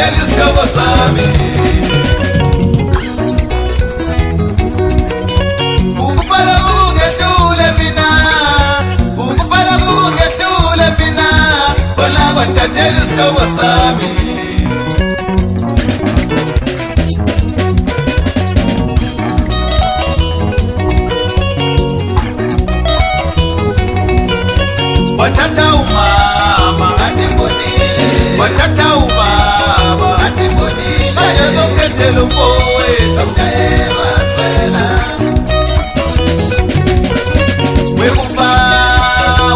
wathatela isihlobo sami ukufala kungehlule mina ukufala kungehlule mina bona wathatela isihlobo sami wathatha umama andibonile wathatha ubaba andibonile ayezokhethela umfowethu ushayeka swela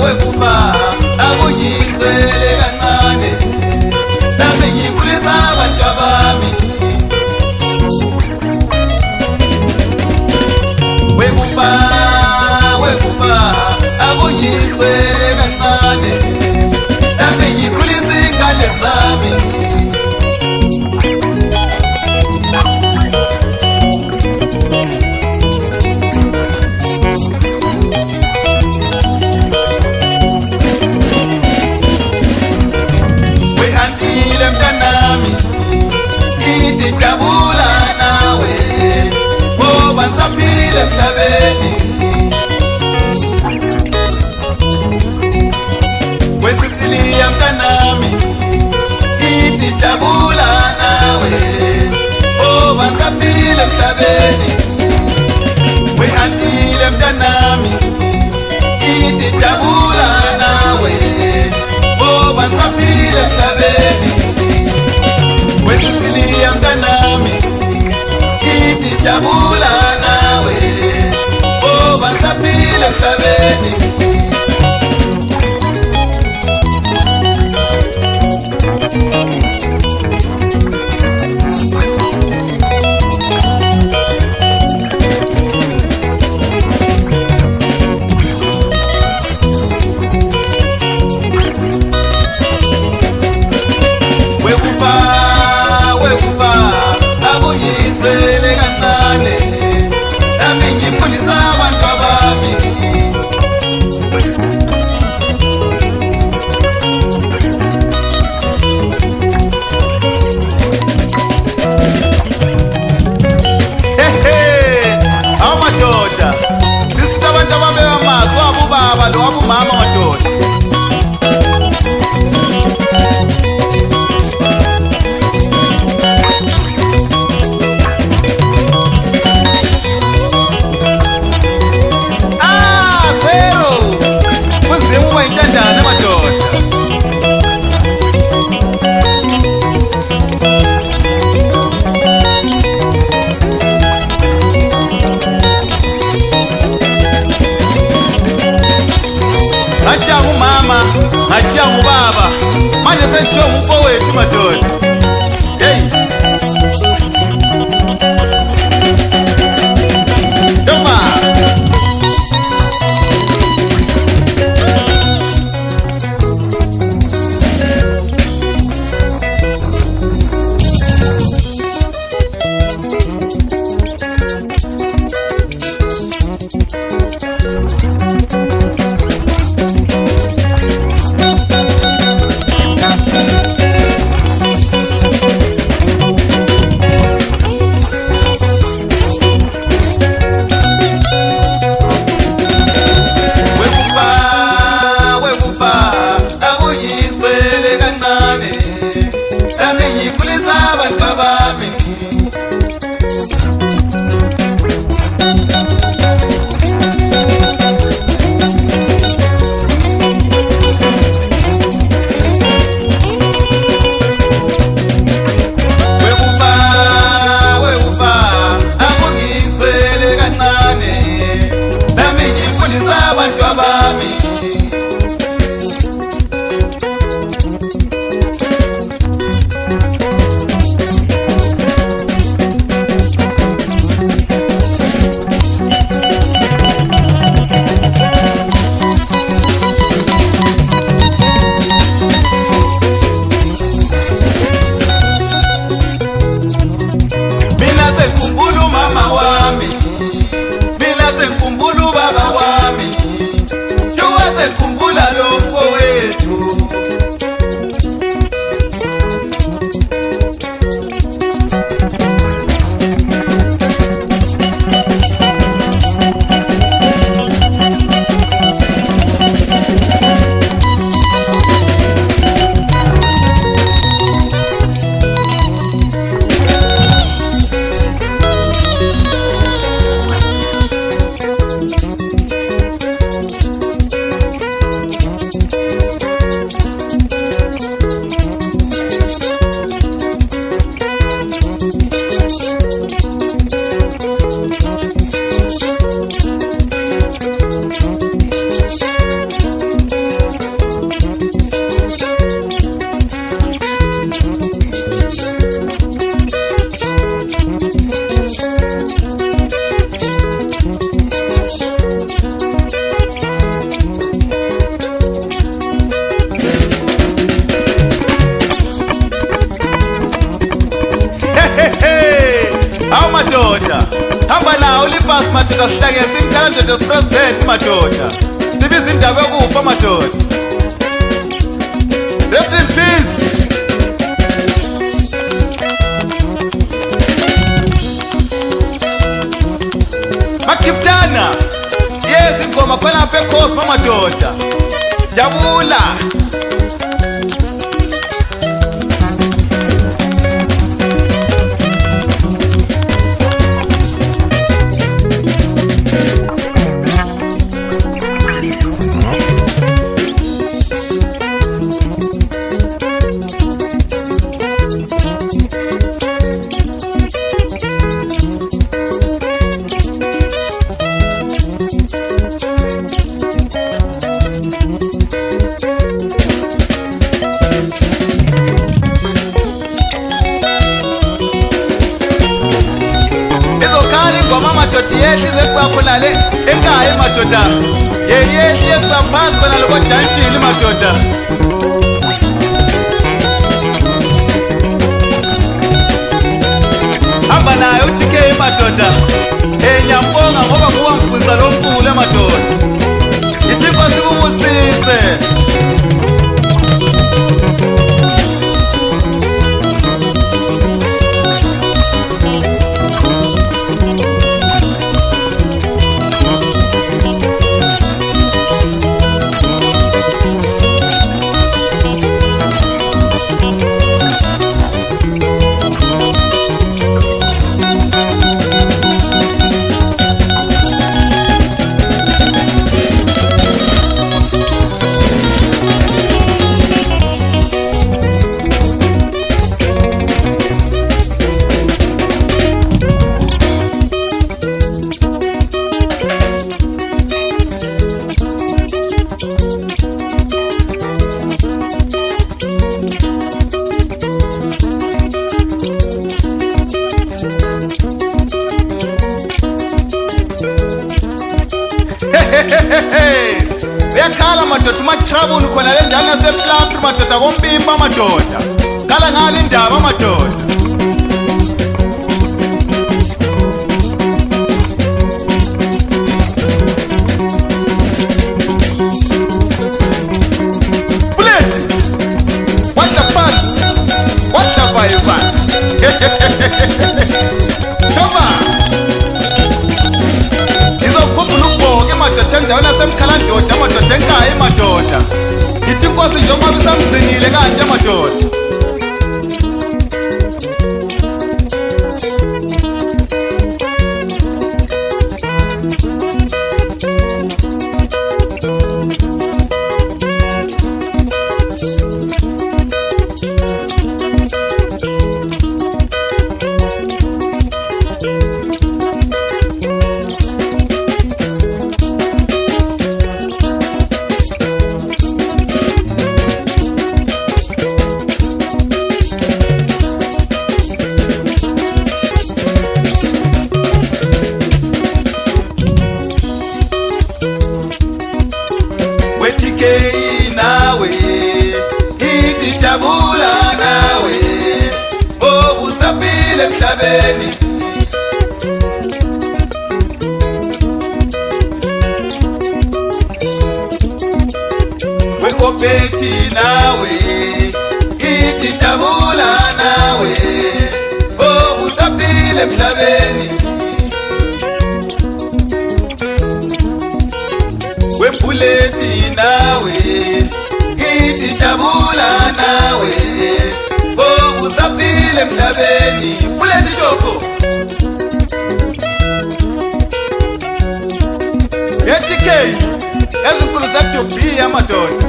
wekufa akuyizele kancane nami ngikhulisa abantu abami wekufa akuyizele kancane nami ngikhulisa ingane zami we-antile mntanami ngidijabula nawe ngoba ngisaphile emhlabeni wesisiliya mntanami ngidijabula nawe ngoba ngisaphile emhlabeni we-antile mntanami ngidijabula nawe ngoba ngisaphile emhlabeni wesisiliya mntanami ngidijabula nawe ngoba ngisaphile emhlabeni wekufa akuyizele kancane nami ngifundisa abantu abami Basi madoda sihlake simkhala ndoda president madoda. Sibiza indaba yokufa madoda. Rest in peace. Makiftana. Yes, ingoma khona apha eCoast madoda. Jabula. Yehli zefa khona le ekhaya madoda yehli efa phansi khona lokho junction madoda hamba naye uTK madoda nyambonga ngoba kuwa mfundisa lo mfule madoda iThixo sikubusise. Uyakhala madoda umatrabule khona le ndana seflampi madoda kombimba madoda. Khala ngale indaba madoda. Bullet. What the fuss? What the vibe? Shoba. Endaweni yasemkhala ndoda madoda enkaya madoda ithi inkosi njengoba isamgcinile kanje madoda. Nawe idijabula nawe obusabile emhlabeni wekopeti nawe idijabula nawe obusabile emhlabeni webuleti nawe idijabula nawe obusabile emhlabeni buleti shoko yeTK ezinkulu zaJobi amadoda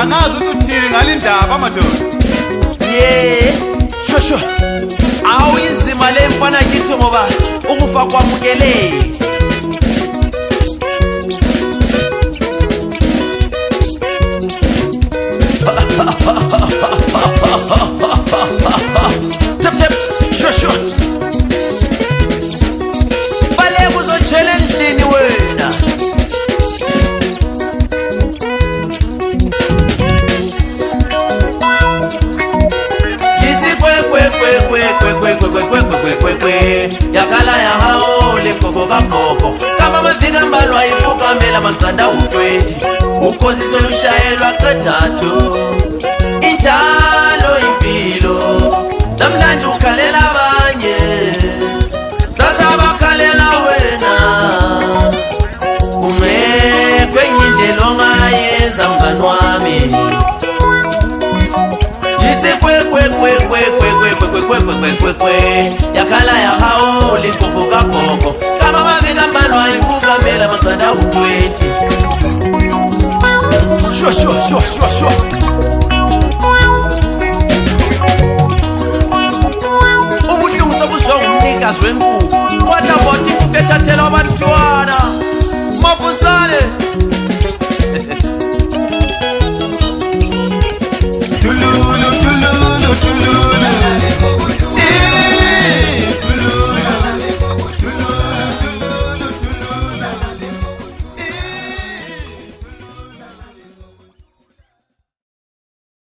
angazi ukuthi uthini ngalindaba amadoda shosho awuyizima le mfana kithi ngoba ukufa kwamukeleki. Tap tap shosho bale kuzochela endlini wena yakala ya hao le koko bakoko kuphela amaqanda u20 ukhosise lushayelwa qedatu injalo impilo namhlanje ukhalela abanye sasabakhalela wena ungekho enye indlela ongayenza mngani wami yakhala yahawula inkukhu kagogo kabamabe kambalwa imfukamela amaqanda u20 shwa ubuhlungu sobuzwa ngumnikazi wenkukhu wathavothi inkukhu ethathelwa abantwana